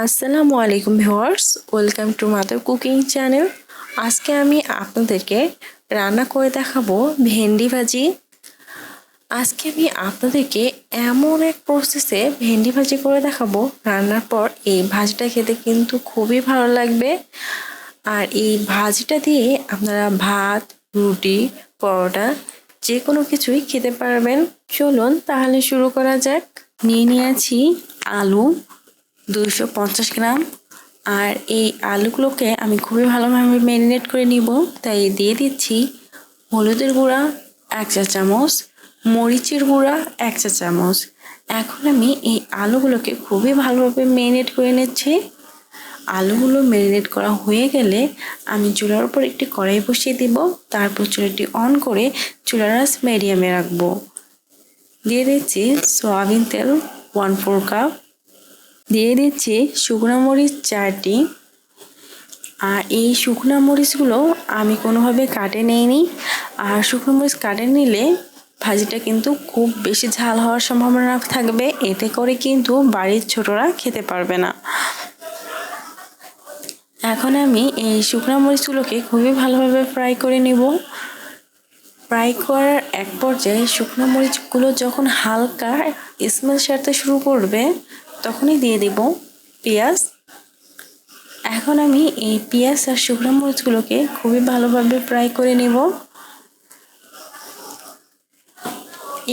আসসালামু আলাইকুম viewers, welcome to mother cooking channel. আজকে আমি আপনাদেরকে রান্না করে দেখাবো ভেন্ডি ভাজি। আজকে আমি আপনাদেরকে এমন এক প্রসেসে ভেন্ডি ভাজি করে দেখাবো, রান্নার পর এই ভাজিটা খেতে কিন্তু খুবই ভালো লাগবে। আর এই ভাজিটা দিয়ে আপনারা ভাত, রুটি, পরোটা যে কোনো কিছুই খেতে পারবেন। চলুন তাহলে শুরু করা যাক। নিয়ে নিয়েছি আলু 250 গ্রাম। আর এই আলুগুলোকে আমি খুবই ভালোভাবে ম্যারিনেট করে নিব, তাই দিয়ে দিচ্ছি হলুদের গুঁড়া 1 চা চামচ, মরিচের গুঁড়া 1 চা চামচ। এখন আমি এই আলুগুলোকে খুবই ভালোভাবে ম্যারিনেট করে নিচ্ছি। আলুগুলো ম্যারিনেট করা হয়ে গেলে আমি চুলার উপর একটি কড়াই বসিয়ে দিব, তারপর চুলাটি অন করে চুলার আঁচ মিডিয়ামে রাখবো। দিয়ে দিচ্ছি সয়াবিন তেল 1/4 কাপ, দিয়ে দিচ্ছি শুকনো মরিচ 4টি। আর এই শুকনো মরিচগুলো আমি কোনোভাবে কাটে নেইনি। আর শুকনো মরিচ কাটে নিলে ভাজিটা কিন্তু খুব বেশি ঝাল হওয়ার সম্ভাবনা থাকবে, এতে করে কিন্তু বাড়ির ছোটরা খেতে পারবে না। এখন আমি এই শুকনো মরিচগুলোকে খুবই ভালোভাবে ফ্রাই করে নেব। ফ্রাই করার এক পর্যায়ে শুকনো মরিচগুলো যখন হালকা স্মেল ছাড়তে শুরু করবে, তখনই দিয়ে দেব পেঁয়াজ। এখন আমি এই পেঁয়াজ আর শুকনো মরিচগুলোকে খুবই ভালোভাবে ফ্রাই করে নেব।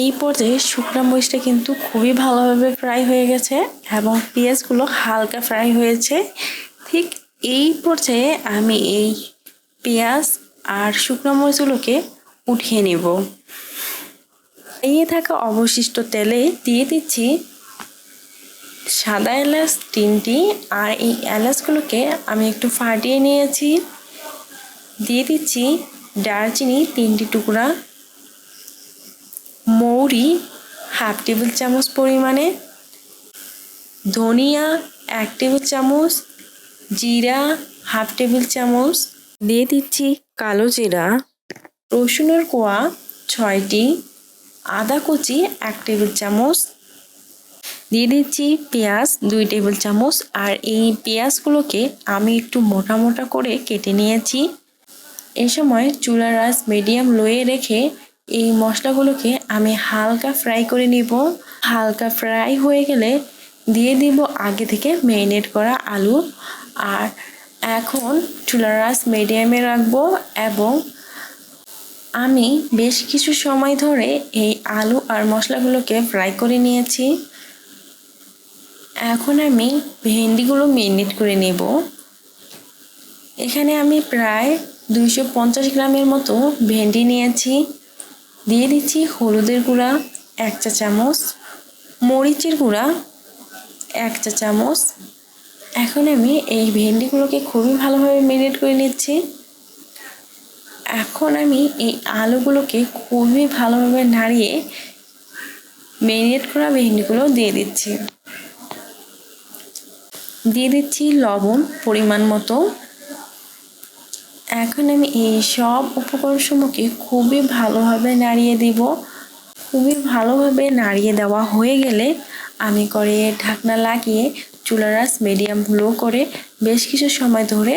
এই পর্যায়ে শুকনো মরিচটা কিন্তু খুবই ভালোভাবে ফ্রাই হয়ে গেছে এবং পেঁয়াজগুলো হালকা ফ্রাই হয়েছে। ঠিক এই পর্যায়ে আমি এই পেঁয়াজ আর শুকনো মরিচগুলোকে উঠিয়ে নেব। এই থাকা অবশিষ্ট তেলে দিয়ে দিচ্ছি সাদা এলাচ 3টি। আর এই এলাচগুলোকে আমি একটু ফাটিয়ে নিয়েছি। দিয়ে দিচ্ছি দারচিনি 3টি টুকরা, মৌরি 1/2 টেবিল চামচ পরিমাণে, ধনিয়া 1 টেবিল চামচ, জিরা 1/2 টেবিল চামচ, দিয়ে দিচ্ছি কালো জিরা, রসুনের কোয়া 6টি, আদা কুচি 1 টেবিল চামচ, দিয়ে দিচ্ছি পেঁয়াজ 2 টেবিল চামচ। আর এই পেঁয়াজগুলোকে আমি একটু মোটা মোটা করে কেটে নিয়েছি। এই সময় চুলার আঁচ মিডিয়াম লোয়ে রেখে এই মশলাগুলোকে আমি হালকা ফ্রাই করে নিব। হালকা ফ্রাই হয়ে গেলে দিয়ে দিব আগে থেকে ম্যারিনেট করা আলু। আর এখন চুলার আঁচ মিডিয়ামে রাখবো এবং আমি বেশ কিছু সময় ধরে এই আলু আর মশলাগুলোকে ফ্রাই করে নিয়েছি। এখন আমি ভেন্ডিগুলো ম্যারিনেট করে নেব। এখানে আমি প্রায় 250 গ্রামের মতো ভেন্ডি নিয়েছি। দিয়ে দিচ্ছি হলুদের গুঁড়া 1 চা চামচ, মরিচের গুঁড়া 1 চা চামচ। এখন আমি এই ভেন্ডিগুলোকে খুবই ভালোভাবে ম্যারিনেট করে নিচ্ছি। এখন আমি এই আলুগুলোকে খুবই ভালোভাবে নাড়িয়ে ম্যারিনেট করা ভেন্ডিগুলো দিয়ে দিচ্ছি। দিয়ে দিচ্ছি লবণ পরিমাণ মতো। এখন আমি এই সব উপকরণসমূহকে খুবই ভালোভাবে নাড়িয়ে দিব। খুবই ভালোভাবে নাড়িয়ে দেওয়া হয়ে গেলে আমি কড়াইয়ে ঢাকনা লাগিয়ে চুলার আঁচ মিডিয়াম লো করে বেশ কিছু সময় ধরে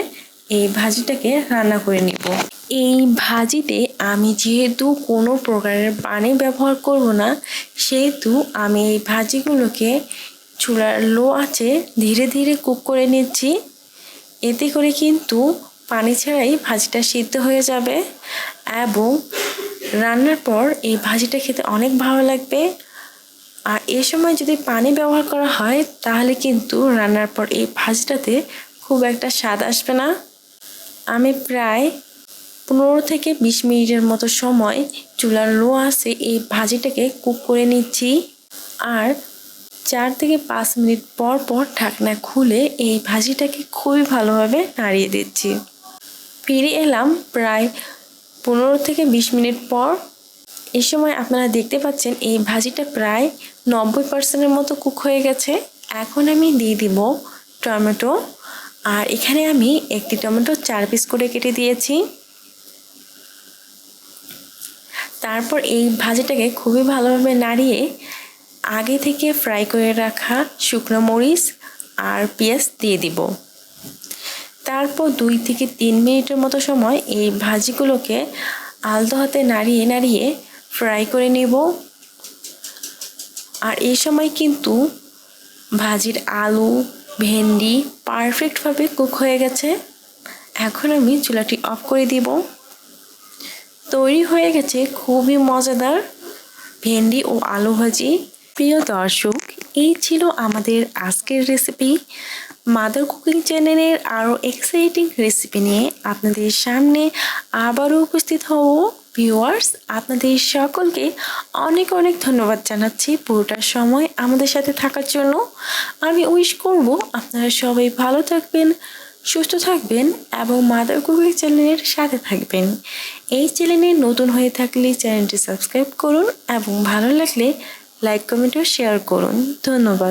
এই ভাজিটাকে রান্না করে নিব। এই ভাজিতে আমি যেহেতু কোনো প্রকারের পানি ব্যবহার করব না, সেহেতু আমি এই ভাজিগুলোকে চুলার লো আঁচে ধীরে ধীরে কুক করে নিচ্ছি। এতে করে কিন্তু পানি ছাড়াই ভাজিটা সিদ্ধ হয়ে যাবে এবং রান্নার পর এই ভাজিটা খেতে অনেক ভালো লাগবে। আর এই সময় যদি পানি ব্যবহার করা হয় তাহলে কিন্তু রান্নার পর এই ভাজিটাতে খুব একটা স্বাদ আসবে না। আমি প্রায় 15 থেকে 20 মিনিটের মতো সময় চুলার লো আঁচে এই ভাজিটাকে কুক করে নিচ্ছি। আর 4 থেকে 5 মিনিট পর পর ঢাকনা খুলে এই ভাজিটাকে খুবই ভালোভাবে নাড়িয়ে দিচ্ছি। ফিরে এলাম প্রায় 15 থেকে 20 মিনিট পর। এই সময় আপনারা দেখতে পাচ্ছেন এই ভাজিটা প্রায় 90% মতো কুক হয়ে গেছে। এখন আমি দিয়ে দিব টমেটো। আর এখানে আমি একটি টমেটো 4 পিস করে কেটে দিয়েছি। তারপর এই ভাজিটাকে খুবই ভালোভাবে নাড়িয়ে আগে থেকে ফ্রাই করে রাখা শুকনো মরিচ আর পেঁয়াজ দিয়ে দিব। তারপর 2 থেকে 3 মিনিটের মতো সময় এই ভাজিগুলোকে আলতো হাতে নাড়িয়ে নাড়িয়ে ফ্রাই করে নেব। আর এই সময় কিন্তু ভাজির আলু ভেন্ডি পারফেক্টভাবে কুক হয়ে গেছে। এখন আমি চুলাটি অফ করে দিব। তৈরি হয়ে গেছে খুবই মজাদার ভেন্ডি ও আলু ভাজি। প্রিয় দর্শক, এই ছিল আমাদের আজকের রেসিপি। মাদার কুকিং চ্যানেলের আরও এক্সাইটিং রেসিপি নিয়ে আপনাদের সামনে আবারও উপস্থিত হব। ভিউয়ার্স, আপনাদের সকলকে অনেক অনেক ধন্যবাদ জানাচ্ছি পুরোটা সময় আমাদের সাথে থাকার জন্য। আমি উইশ করব আপনারা সবাই ভালো থাকবেন, সুস্থ থাকবেন এবং মাদার কুকিং চ্যানেলের সাথে থাকবেন। এই চ্যানেলে নতুন হয়ে থাকলে চ্যানেলটি সাবস্ক্রাইব করুন এবং ভালো লাগলে লাইক কমেন্ট ও শেয়ার করুন। ধন্যবাদ।